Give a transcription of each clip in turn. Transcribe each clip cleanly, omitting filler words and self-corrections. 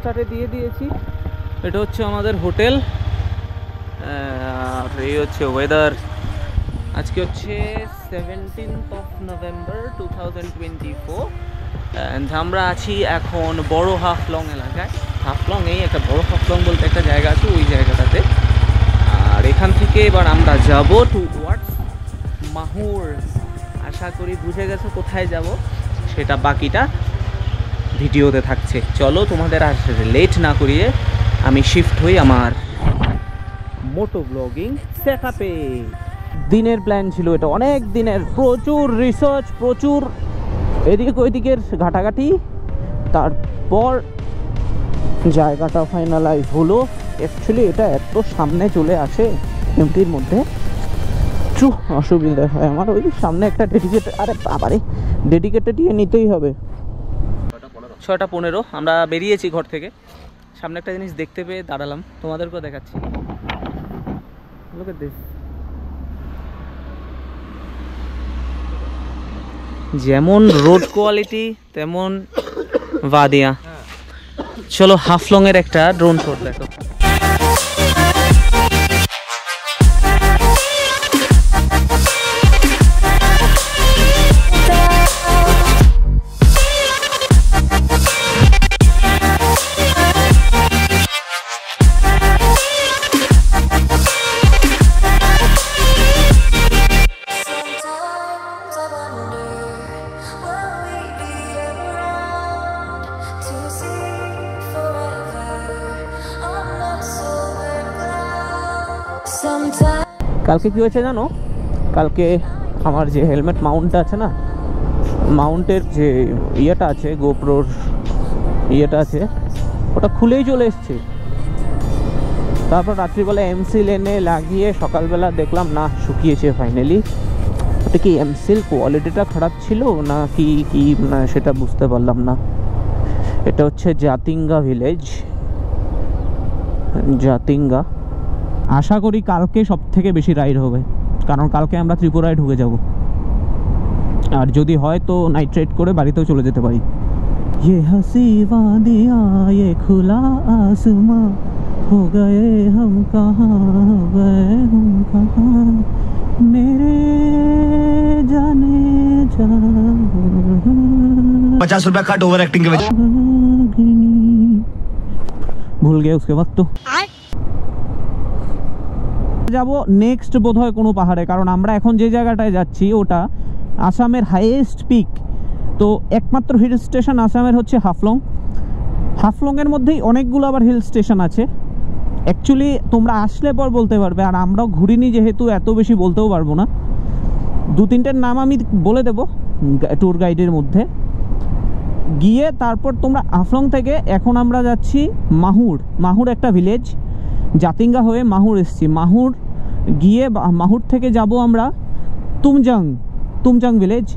স্টার্টে দিয়ে দিয়েছি। এটা হচ্ছে আমাদের হোটেল, আর এই হচ্ছে ওয়েদার। আজকে হচ্ছে 17th of November 2024 অ্যান্ড আমরা আছি এখন বড় হাফলং এলাকায়। হাফলং এই একটা বড় হাফলং বলতে একটা জায়গা আছে, ওই জায়গাটাতে। আর এখান থেকে এবার আমরা যাব টুয়ার্ডস মাহুর। আশা করি বুঝে গেছো কোথায় যাব, সেটা বাকিটা ভিডিওতে থাকছে। চলো তোমাদের আর লেট না করিয়ে আমি শিফট হই আমার মোটো ব্লগিং সেটআপে। দিনের প্ল্যান ছিল এটা, অনেক দিনের, প্রচুর রিসার্চ, প্রচুর এদিক ওইদিকের ঘাটাঘাটি, তারপর জায়গাটা ফাইনালাইজ হলো। অ্যাকচুয়ালি এটা এত সামনে চলে আসে এমটির মধ্যে, একটু অসুবিধা হয় আমার। ওই সামনে একটা ডেডিকেটেড, আরে বাবারে ডেডিকেটেড ইয়ে নিতেই হবে। 6:15 আমরা বেরিয়েছি ঘর থেকে। সামনে একটা জিনিস দেখতে পেয়ে দাঁড়ালাম, তোমাদেরকেও দেখাচ্ছি। Look at this. যেমন রোড কোয়ালিটি তেমন বাদিয়া। চলো হাফলং এর একটা ড্রোন শট দেখো। কালকে কি হয়েছে জানো? কালকে আমার যে হেলমেট মাউন্টটা আছে না, মাউন্টের যে ইয়েটা আছে, গোপ্রোর ইয়েটা আছে, ওটা খুলেই চলে এসছে। তারপর রাত্রিবেলা এমসিল এনে লাগিয়ে সকালবেলা দেখলাম না, শুকিয়েছে ফাইনালি। ওটা কি এমসিল কোয়ালিটিটা খারাপ ছিল না কি কি না সেটা বুঝতে পারলাম না। এটা হচ্ছে জাতিঙ্গা ভিলেজ, জাতিঙ্গা। আশা করি কালকে সব থেকে বেশি রাইড হবে, কারণ কালকে আমরা ত্রিপুরায় ঢুকে যাব। আর যদি হয় তো নাইট রাইড করে বাড়িতেও চলে যেতে পারি। ये हंसी वादियाँ ये खुला आसमां हो गए हम कहाँ गए हम कहाँ मेरे जाने जा। 50 रुपया कट ओवर एक्टिंग के वजह भूल गए उसके वक्त। तो যাব নেক্সট বোধহয় কোনো পাহাড়ে, কারণ আমরা এখন যে জায়গাটায় যাচ্ছি ওটা আসামের হাইয়েস্ট পিক। তো একমাত্র হিল স্টেশন আসামের হচ্ছে হাফলং। হাফলংয়ের মধ্যেই অনেকগুলো আবার হিল স্টেশন আছে। অ্যাকচুয়ালি তোমরা আসলে পর বলতে পারবে, আর আমরাও ঘুরিনি যেহেতু এত বেশি বলতেও পারবো না। 2-3টের নাম আমি বলে দেব ট্যুর গাইডের মধ্যে। গিয়ে তারপর তোমরা হাফলং থেকে এখন আমরা যাচ্ছি মাহুর। মাহুর একটা ভিলেজ, জাতিঙ্গা হয়ে মাহুর এসছি। মাহুর গিয়ে মাহুর থেকে যাব আমরা তুমজাং ভিলেজ।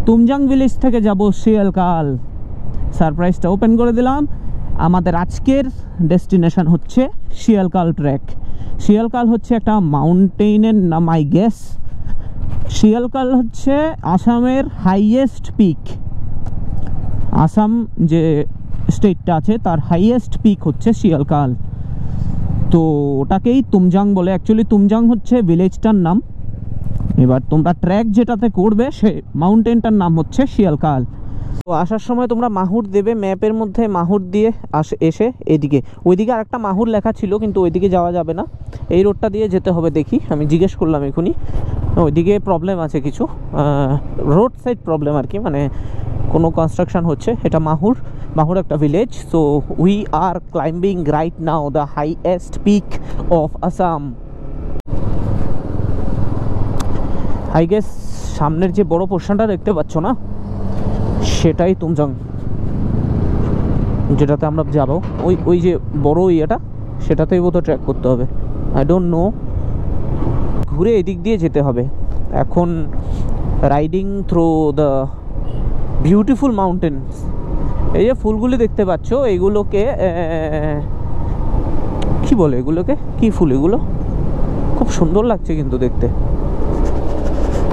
তুমজাং ভিলেজ থেকে যাব শিয়ালকাল। সারপ্রাইজটা ওপেন করে দিলাম। আমাদের আজকের ডেস্টিনেশন হচ্ছে শিয়ালকাল ট্র্যাক। শিয়ালকাল হচ্ছে একটা মাউন্টেনের নাম আই গেস। শিয়ালকাল হচ্ছে আসামের হাইয়েস্ট পিক। আসাম যে স্টেটটা আছে তার হাইয়েস্ট পিক হচ্ছে শিয়ালকাল। তো ওটাকেই তুমজাং বলে। অ্যাকচুয়ালি তুমজাং হচ্ছে ভিলেজটার নাম। এবার তোমরা ট্র্যাক যেটাতে করবে সে মাউন্টেনটার নাম হচ্ছে শিয়ালকাল। তো আসার সময় তোমরা মাহুর দেবে, ম্যাপের মধ্যে মাহুর দিয়ে এসে এদিকে, ওইদিকে আরেকটা মাহুর লেখা ছিল কিন্তু ওইদিকে যাওয়া যাবে না, এই রোডটা দিয়ে যেতে হবে। দেখি, আমি জিজ্ঞেস করলাম এখনই, ওইদিকে প্রবলেম আছে কিছু, রোড সাইড প্রবলেম আর কি, মানে কোনো কনস্ট্রাকশন হচ্ছে। এটা মাহুর একটা village. So we are climbing right now the highest peak of Assam. I guess সামনের যে বড় পোর্শনটা দেখতে পাচ্ছ না, সেটাই তুমজাং, যেটাতে আমরা যাব। ওই যে বড় ইয়েটা, সেটাতেই বোধহয় ট্র্যাক করতে হবে, আই ডোন্ট নো। ঘুরে এদিক দিয়ে যেতে হবে এখন, riding through the beautiful mountains. এই যে ফুলগুলি দেখতে পাচ্ছ, এগুলোকে কি বলে, এগুলোকে কি ফুল, এগুলো খুব সুন্দর লাগছে কিন্তু দেখতে।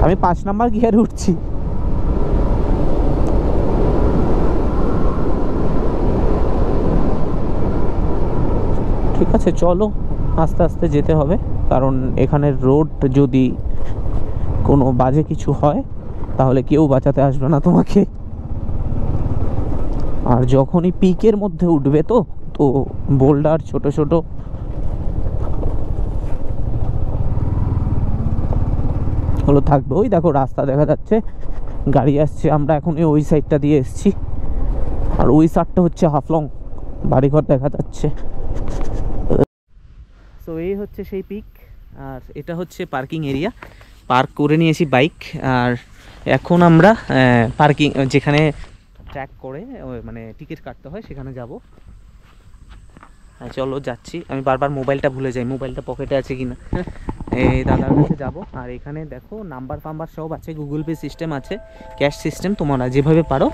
আমি 5 নাম্বার গিয়ারে উঠছি। ঠিক আছে, চলো আস্তে আস্তে যেতে হবে, কারণ এখানের রোড যদি কোনো বাজে কিছু হয় তাহলে কেউ বাঁচাতে আসবে না তোমাকে। আর যখনই পিকের মধ্যে উঠবে তো তো বোল্ডার ছোট ছোট হলো থাকবে। ওই দেখো রাস্তা দেখা যাচ্ছে, গাড়ি আসছে, আমরা এখন ওই সাইডটা দিয়ে এসেছি, আর ওই সাইডটা হচ্ছে হাফলং, বাড়িঘর দেখা যাচ্ছে। তো এই হচ্ছে সেই পিক, আর এটা হচ্ছে পার্কিং এরিয়া। পার্ক করে নিয়েছি বাইক, আর এখন আমরা পার্কিং যেখানে ট্র্যাক করে মানে টিকিট কাটতে হয় সেখানে যাব। চলো যাচ্ছি। আমি বারবার মোবাইলটা ভুলে যাই, মোবাইলটা পকেটে আছে কিনা। এই দাদার কাছে যাব। আর এখানে দেখো নাম্বার ফাম্বার সব আছে, গুগল পে সিস্টেম আছে, ক্যাশ সিস্টেম, তোমরা যেভাবে পারো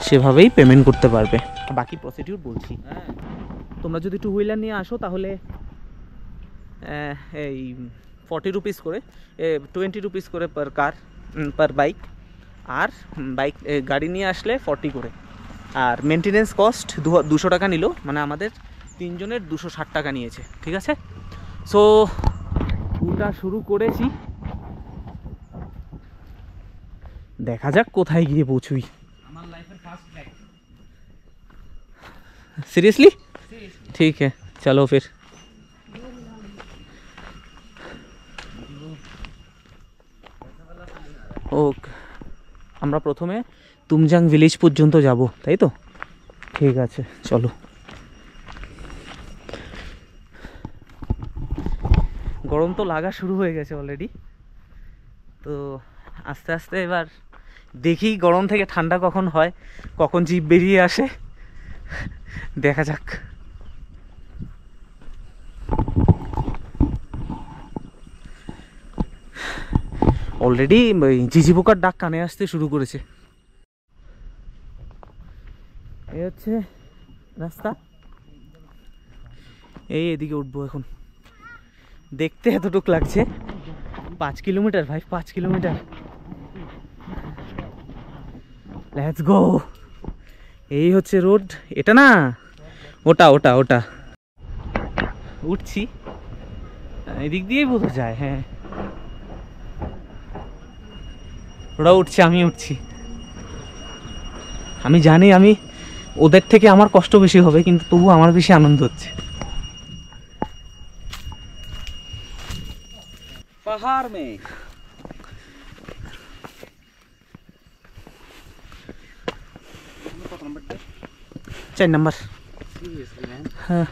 সেভাবেই পেমেন্ট করতে পারবে। বাকি প্রসিডিউর বলছি। তোমরা যদি টু হুইলার নিয়ে আসো তাহলে এই 40 রুপিস করে, 20 রুপিস করে পার কার, পার বাইক। আর বাইক গাড়ি নিয়ে আসলে 40 করে। আর মেনটেনেন্স কস্ট 200 টাকা নিল, মানে আমাদের 3 জনের 260 টাকা নিয়েছে। ঠিক আছে, সো ওটা শুরু করেছি, দেখা যাক কোথায় গিয়ে পৌঁছুই। আমার লাইফের ফার্স্ট ব্যাগ, सीरियसली ठीक है, चलो फिर। ওকে, আমরা প্রথমে তুমজাং ভিলেজ পর্যন্ত যাব, তাই তো? ঠিক আছে, চলো। গরম তো লাগা শুরু হয়ে গেছে অলরেডি, তো আস্তে আস্তে এবার দেখি গরম থেকে ঠান্ডা কখন হয়, কখন জিভ বেরিয়ে আসে, দেখা যাক। অলরেডি ঝিঝি পোকার ডাক কানে আসতে শুরু করেছে। এই হচ্ছে রাস্তা, এই এদিকে উঠবো এখন। দেখতে এতটুক লাগছে, 5 কিলোমিটার ভাই, 5 কিলোমিটার। Let's go. এই হচ্ছে রোড, এটা না, ওটা ওটা ওটা উঠছি, এদিক দিয়েই বোঝা যায়। হ্যাঁ, ওরা উঠছে, আমি উঠছি। আমি জানি আমি ওদের থেকে আমার কষ্ট বেশি হবে, কিন্তু তবু আমার বেশি আনন্দ হচ্ছে। पहाड़ में 4 नंबर। हाँ,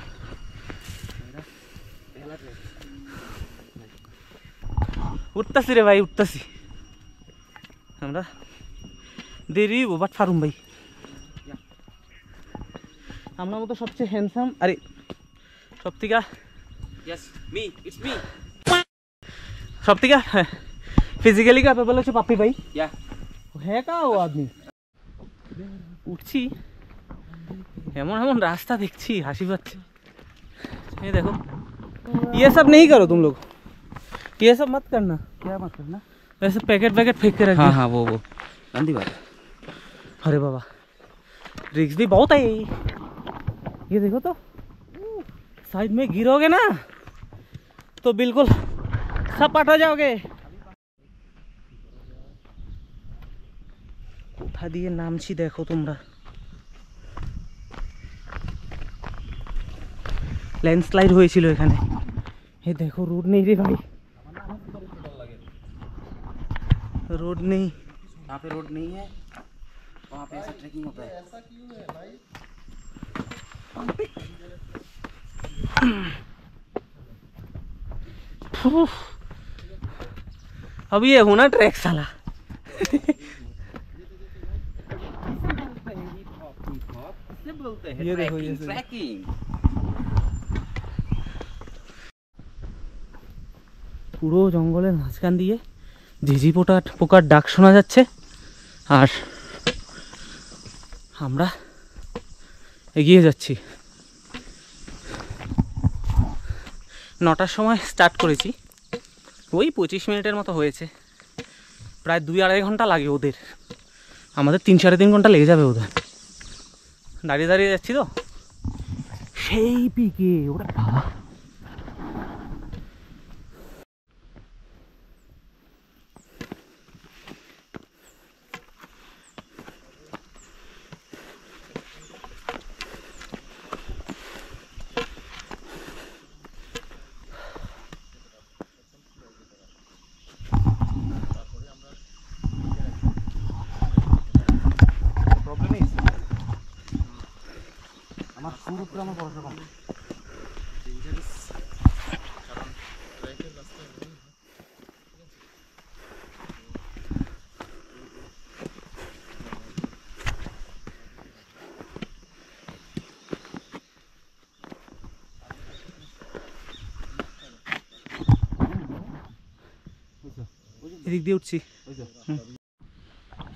উঠতাছি রে ভাই, উঠতাছি। আমরা দেরি বাট ফারুম ভাই, আমরা মতো সবচেয়ে হ্যান্ডসাম, আরে সব থেকে यस मी इट्स मी সব থেকে ফিজিক্যালি ক্যাপেবল হচ্ছে পাপ্পি ভাই। या হ্যাঁ, কা ও আদমি। উঠছি, এমন এমন রাস্তা দেখছি হাসি পাচ্ছে। ये देखो, ये सब नहीं करो तुम लोग, ये सब मत करना। क्या मत करना? वैसे पैकेट पैकेट फेंक के रख हाँ दिया। हाँ वो गंदी बात है। अरे बाबा, रिक्स भी बहुत है। ये देखो तो, साइड में गिरोगे ना तो बिल्कुल सपाट हो जाओगे। কোথা দিয়ে নামছি দেখো তোমরা, ল্যান্ডস্লাইড হয়েছিল এখানে। এ দেখো, রোড নেই রে ভাই, रोड नहीं, यहाँ पे रोड नहीं है, वहाँ पे ऐसा ट्रैकिंग होता है। अब ये होना ट्रैक साला। ये देखो, ये ट्रैकिंग। পুরো জঙ্গলের মাঝখান দিয়ে ঝিঝি পোকার ডাক শোনা যাচ্ছে, আর আমরা এগিয়ে যাচ্ছি। 9টার সময় স্টার্ট করেছি, ওই 25 মিনিটের মতো হয়েছে। প্রায় 2-2.5 ঘন্টা লাগে ওদের, আমাদের 3-3.5 ঘন্টা লেগে যাবে ওদের। দাঁড়িয়ে দাঁড়িয়ে যাচ্ছি তো, সেই পিকে, ওরে বাবা। আমার শুরু করে আমার পড়াশোনা কম। এদিক দিয়ে উঠছি।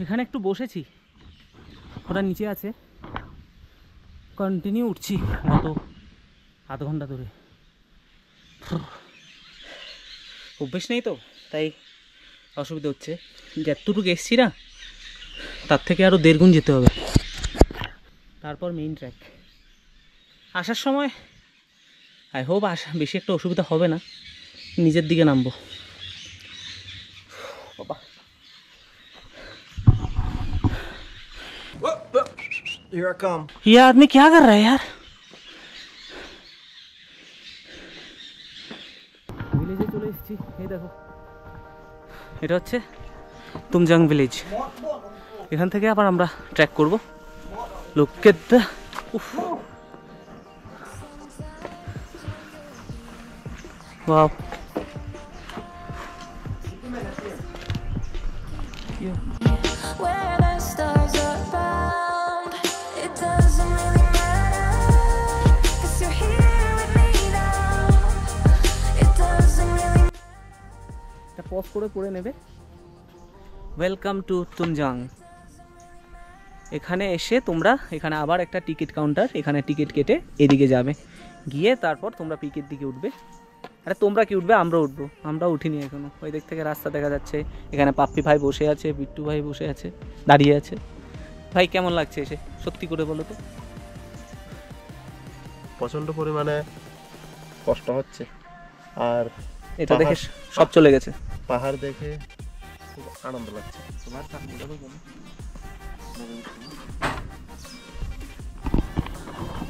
এখানে একটু বসেছি, ওটা নিচে আছে, কন্টিনিউ উঠছি গত আধ ঘন্টা ধরে। অভ্যেস নেই তো, তাই অসুবিধা হচ্ছে। যতটুকু এসছি না, তার থেকে আরও 1.5 গুণ যেতে হবে, তারপর মেইন ট্র্যাক। আসার সময় আই হোপ বেশি একটা অসুবিধা হবে না, নিচের দিকে নামবো। বাবা Here I come. ये आदमी क्या कर रहा है यार? ভিলেজে চলে এসেছি, এই দেখো, এটা হচ্ছে তুমজাং ভিলেজ। এখান থেকে আবার আমরা ট্র্যাক করব। লুক এট দ্য, উফ, wow. Where the stars are bound, it doesn't really matter, 'cause you're here with me now. It doesn't really এটা পজ করে পড়ে নেবে। Welcome to Tumjang. এখানে এসে তোমরা, এখানে আবার একটা টিকিট কাউন্টার, এখানে টিকিট কেটে এদিকে যাবে, গিয়ে তারপর তোমরা পিকের দিকে উঠবে। আরে তোমরা কি উঠবে? আমরা উঠবো, আমরা উঠিনি এখনো। ওই দিক থেকে রাস্তা দেখা যাচ্ছে, এখানে পাপ্পি ভাই বসে আছে, বিট্টু ভাই বসে আছে, দাঁড়িয়ে আছে। ভাই কেমন লাগছে এসে, সত্যি করে বলো তো? প্রচন্ড পরিমাণে কষ্ট হচ্ছে, আর এটা দেখে সব চলে গেছে। পাহাড় দেখে খুব আনন্দ লাগছে।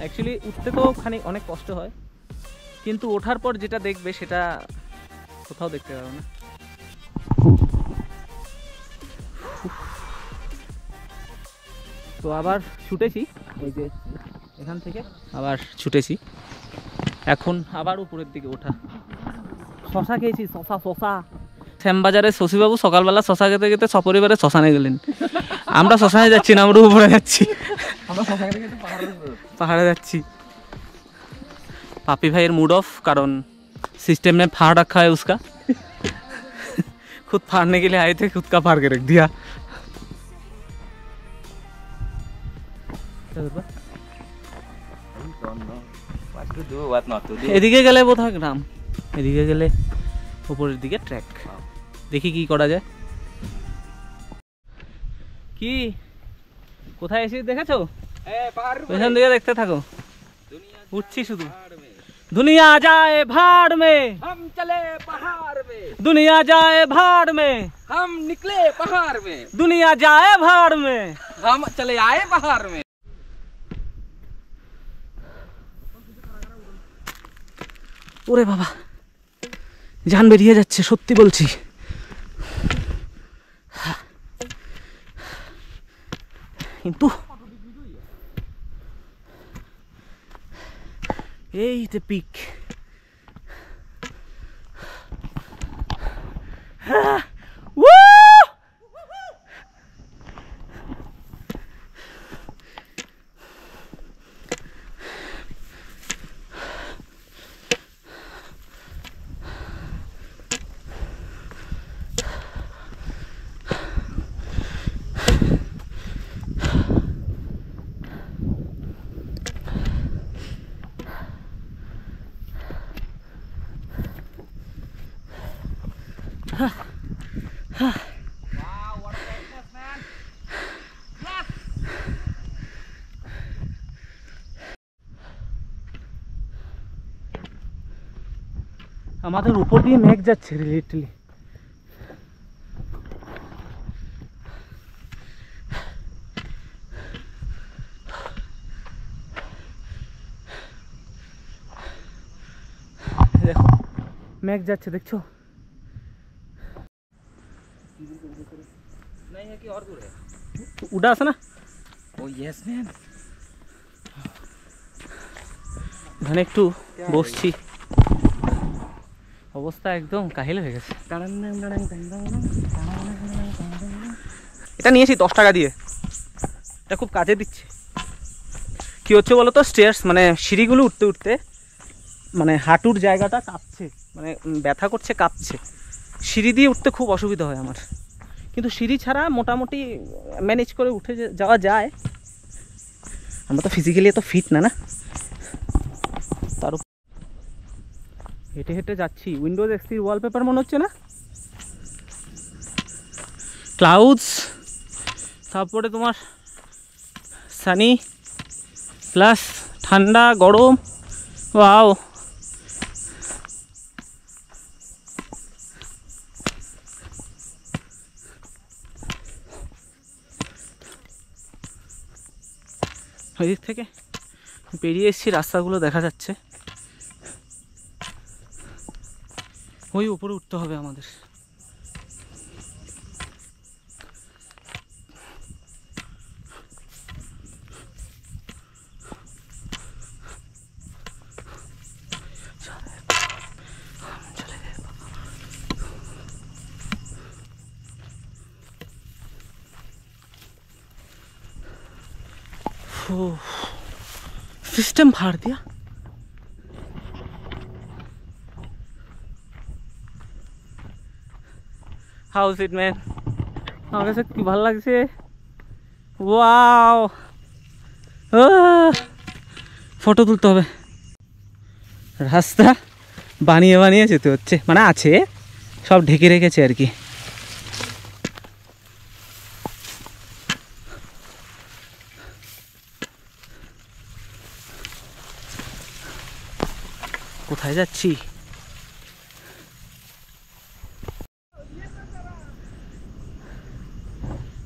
অ্যাকচুয়ালি উঠতে তো অনেক কষ্ট হয়, কিন্তু ওঠার পর যেটা দেখবে সেটা কোথাও দেখতে পাবে না। তো আবার ছুটেছি, এই যে এখান থেকে আবার ছুটেছি, এখন আবার উপরের দিকে ওঠা। শশা খেয়েছি, শশা। শ্যামবাজারে শশীবাবু সকালবেলা শশা খেতে খেতে সপরিবারে শ্মশানে গেলেন। আমরা শ্মশানে যাচ্ছি না, আমরা উপরে যাচ্ছি, পাহাড়ে যাচ্ছি। पापी भाई मूड ऑफ, कारण सिस्टम में फाड़ रखा है उसका। खुद फाड़ने के लिए आए थे, खुद का फाड़ के रख दिया। এদিকে গেলে বোধহয় গ্রাম, এদিকে গেলে উপরের দিকে ট্র্যাক। দেখি কি করা যায়। কি কোথায় এসে দেখেছো? পেছন দিকে দেখতে থাকো, উঠছি শুধু। दुनिया जाए भाड़ में, हम चले पहाड़ में, दुनिया जाए भाड़ में, हम निकले पहाड़ में, दुनिया जाए भाड़ में, हम चले आए पहाड़ में। ওরে বাবা, জান বেরিয়ে যাচ্ছে, সত্যি বলছি। কিন্তু এই যে পিক, আমাদের উপর দিয়ে মেঘ যাচ্ছে লিটারলি। দেখো মেঘ যাচ্ছে, দেখছো? नहीं है कि और दूर है? উডা আছে না? ओ यस मैन। এখানে একটু বসছি, অবস্থা একদম কাহিল হয়ে গেছে। এটা নিয়েছি 10 টাকা দিয়ে, এটা খুব কাজে দিচ্ছে। কি হচ্ছে বলো তো, স্টেয়ার্স মানে সিঁড়িগুলো উঠতে উঠতে মানে হাঁটুর জায়গাটা কাঁপছে, মানে ব্যথা করছে, কাঁপছে। সিঁড়ি দিয়ে উঠতে খুব অসুবিধা হয় আমার, কিন্তু সিঁড়ি ছাড়া মোটামুটি ম্যানেজ করে উঠে যাওয়া যায়। আমরা তো ফিজিক্যালি এত ফিট না, তার উপর হেঁটে হেঁটে যাচ্ছি। উইন্ডোজ এক্সপির ওয়ালপেপার মনে হচ্ছে না? ক্লাউডস, তারপরে তোমার সানি প্লাস ঠান্ডা গরম, ওয়াও। ওই দিক থেকে বেরিয়ে এসেছি, রাস্তাগুলো দেখা যাচ্ছে। ওই উপরে উঠতে হবে আমাদের। सिस्टम फाड़ दिया। How is it man? আমার কাছে কি ভালো লাগছে, ওয়াও। ফটো তুলতে হবে। রাস্তা বানিয়ে বানিয়ে যেতে হচ্ছে, মানে আছে সব ঢেকে রেখেছে আর কি। কোথায় যাচ্ছি?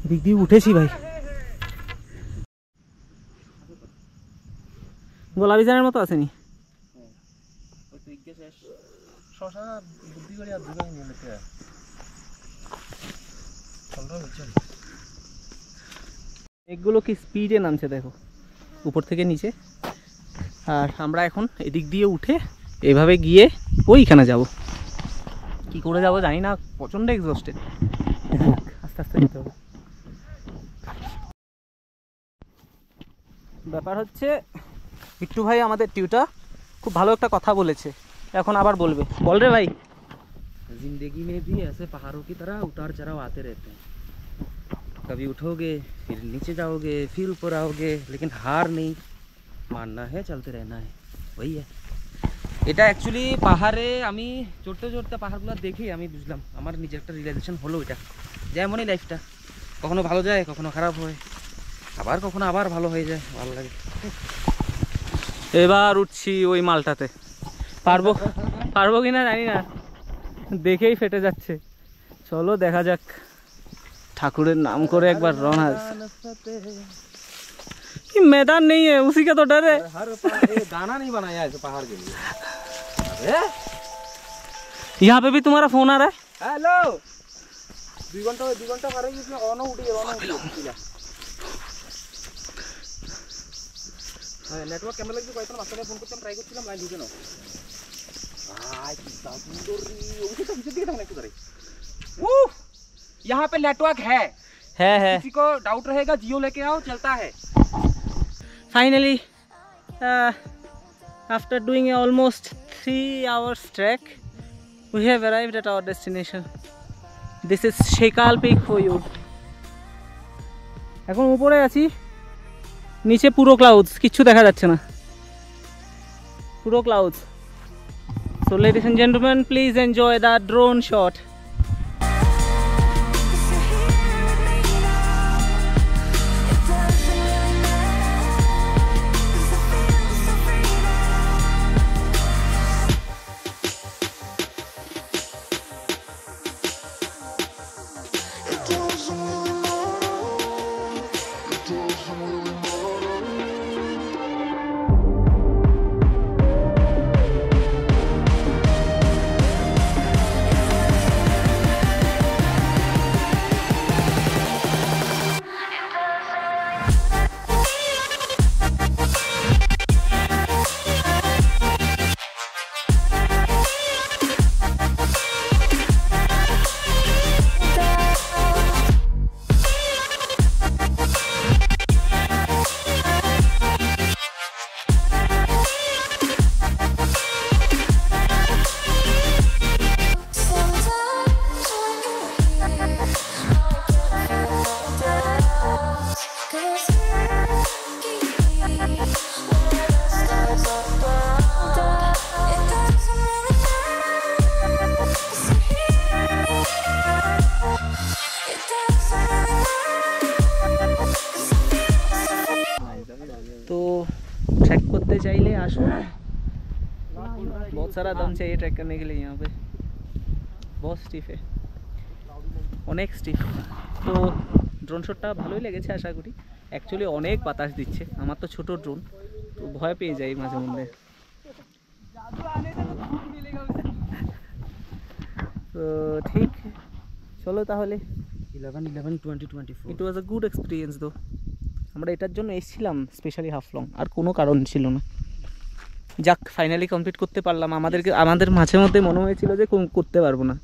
দিক দিয়ে উঠেছি ভাই। গোলাপি জানের মতো আসেনি। এগুলো কি স্পিডে নামছে দেখো, উপর থেকে নিচে। আর আমরা এখন এদিক দিয়ে উঠে এভাবে গিয়ে ওইখানে যাব। কি করে যাব জানি না, প্রচন্ড এক্সস্টেড। আস্তে আস্তে যেতে হবে। ব্যাপার হচ্ছে বিট্টু ভাই আমাদের টিউটার খুব ভালো একটা কথা বলেছে, এখন আবার বলবে। বল রে ভাই। जिंदगी में भी ऐसे पहाड़ों की तरह उतार चढ़ाव आते रहते हैं। कभी उठोगे, फिर नीचे जाओगे, फिर ऊपर आओगे, लेकिन हार नहीं मानना है, चलते रहना है, वही है। এটা অ্যাকচুয়ালি পাহাড়ে আমি চড়তে চড়তে পাহাড়গুলো দেখেই আমি বুঝলাম, আমার নিজের একটা রিয়েলাইজেশন হলো এটা, যেমনই লাইফটা কখনো ভালো যায়, কখনো খারাপ হয়, আবার কখনো আবার ভালো হয়ে যায়, ভালো লাগে। এবার উঠছি ওই মালটাতে, পারবো পারবো কিনা জানি না, দেখেই ফেটে যাচ্ছে। চলো দেখা যাক, ঠাকুরের नाम করে একবার রওনা। ये मैदान नहीं है, उसी का तो डर है। हर गाना नहीं बनाया ऐसे पहाड़ के लिए। अरे यहाँ पे भी तुम्हारा फोन आ रहा है। हेलो 2 घंटा मारे इसमें ऑन उठी है। नेटवर्क कैमरा लगे कोई तो मास्टर फोन करते हम ट्राई করছিলাম লাইন ঢুকে নাও। কি সুন্দর ওই তো ভিতর দিকে থাকলে একটু ধরে। উফ यहाँ पे नेटवर्क है। किसी को डाउट रहेगा जियो लेके आओ, चलता है। Finally, after doing almost 3 hours trek, we have arrived at our destination. This is Shekal Peak for you. এখন উপরে আছি, নিচে পুরো ক্লাউডস, কিচ্ছু দেখা যাচ্ছে না, পুরো clouds. So ladies and gentlemen, please enjoy that drone shot. तो ट्रैक करते चाइले आसो, बहुत सारा दम चाहिए ट्रैक करने के लिए। यहाँ पे बहुत स्टिफ है, অনেক স্টিফ। তো ড্রোন শটটা ভালোই লেগেছে আশা করি। অ্যাকচুয়ালি অনেক বাতাস দিচ্ছে, আমার তো ছোট ড্রোন, তো ভয় পেয়ে যাই মাঝে মধ্যে। তো ঠিক, চলো তাহলে। 11/11/2024 ইট ওয়াজ আ গুড এক্সপিরিয়েন্স। তো আমরা এটার জন্য এসেছিলাম স্পেশালি হাফলং, আর কোনো কারণ ছিল না। যাক, ফাইনালি কমপ্লিট করতে পারলাম। আমাদের মাঝে মধ্যে মনে হয়েছিল যে করতে পারবো না,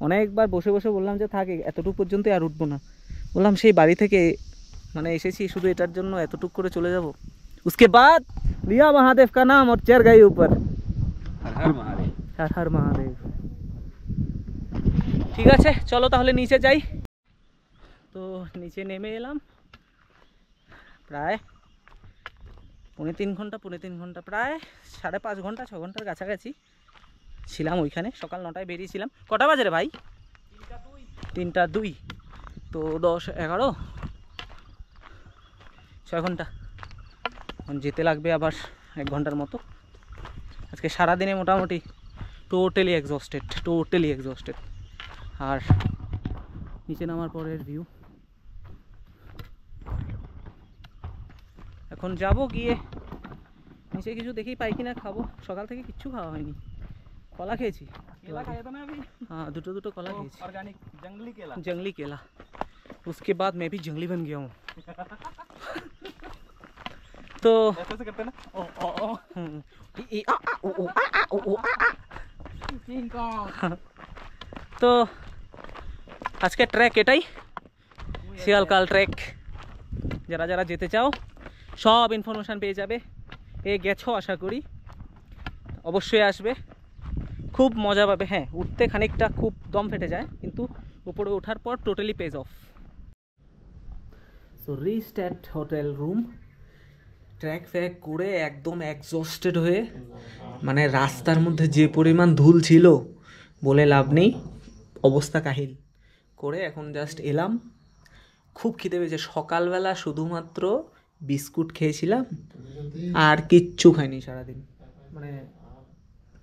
অনেকবার বসে বসে বললাম যে থাকে এতটুকু পর্যন্তই, আর উঠবো না। বললাম সেই বাড়ি থেকে মানে এসেছি শুধু এটার জন্য, এতটুক করে চলে যাব। उसके बाद लिया महादेव का नाम और चढ़ गए ऊपर। हर हर महादेव। ঠিক আছে, চলো তাহলে নিচে যাই। তো নিচে নেমে এলাম, প্রায় পৌনে তিন ঘন্টা প্রায় 5.5 ঘন্টা 6 ঘন্টার কাছাকাছি ছিলাম ওইখানে। সকাল 9টায় বেরিয়েছিলাম। কটা বাজে রে ভাই? 3টা 2, তো 10 11 6 ঘন্টা। এখন যেতে লাগবে আবার 1 ঘন্টার মতো। আজকে সারাদিনে মোটামুটি টোটালি এক্সস্টেড। আর নিচে নামার পরের ভিউ, এখন যাব গিয়ে নিচে কিছু দেখেই পাই কিনা খাবো। সকাল থেকে কিচ্ছু খাওয়া হয়নি, কলা খেয়েছি। हाँ, দুটো কলা খেয়েছি, ऑर्गेनिक जंगली केला। उसके बाद मैं भी जंगली बन गया हूँ। तो ऐसे करते ना, তো আজকে ট্র্যাক এটাই, শিয়ালকাল ট্র্যাক। যারা যারা যেতে চাও সব ইনফরমেশান পেয়ে যাবে, পেয়ে গেছো আশা করি। অবশ্যই আসবে, খুব মজা পাবে। হ্যাঁ, উঠতে খানিকটা খুব দম ফেটে যায়, কিন্তু উপরে ওঠার পর totally page off. So reached at hotel room, ট্র্যাক ফ্যাক করে একদম এক্সস্টেড হয়ে, মানে রাস্তার মধ্যে যে পরিমাণ ধুল ছিল বলে লাভ নেই, অবস্থা কাহিল করে এখন জাস্ট এলাম। খুব খিদে পেয়েছে, সকালবেলা শুধুমাত্র বিস্কুট খেয়েছিলাম আর কিচ্ছু খাইনি সারাদিন, মানে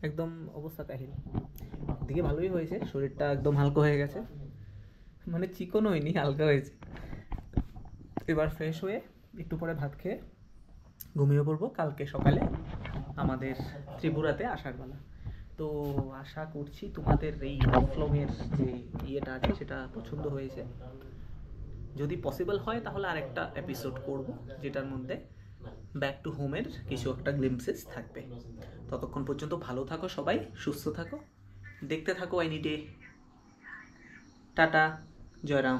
একদম অবস্থা কাহিল। দিকে ভালোই হয়েছে, শরীরটা একদম হালকা হয়ে গেছে, মানে চিকন হয়নি, হালকা হয়েছে। এবার ফ্রেশ হয়ে একটু পরে ভাত খেয়ে ঘুমিয়ে পড়বো। কালকে সকালে আমাদের ত্রিপুরাতে আসার বেলা। তো আশা করছি তোমাদের এই হাফলংয়ের যে ইয়েটা আছে সেটা পছন্দ হয়েছে। যদি পসিবল হয় তাহলে আরেকটা এপিসোড করব, যেটার মধ্যে ব্যাক টু হোমের কিছু একটা গ্লিমসেস থাকবে। ততক্ষণ পর্যন্ত ভালো থাকো সবাই, সুস্থ থাকো, দেখতে থাকো আইনি ডে। টাটা, জয়রাম।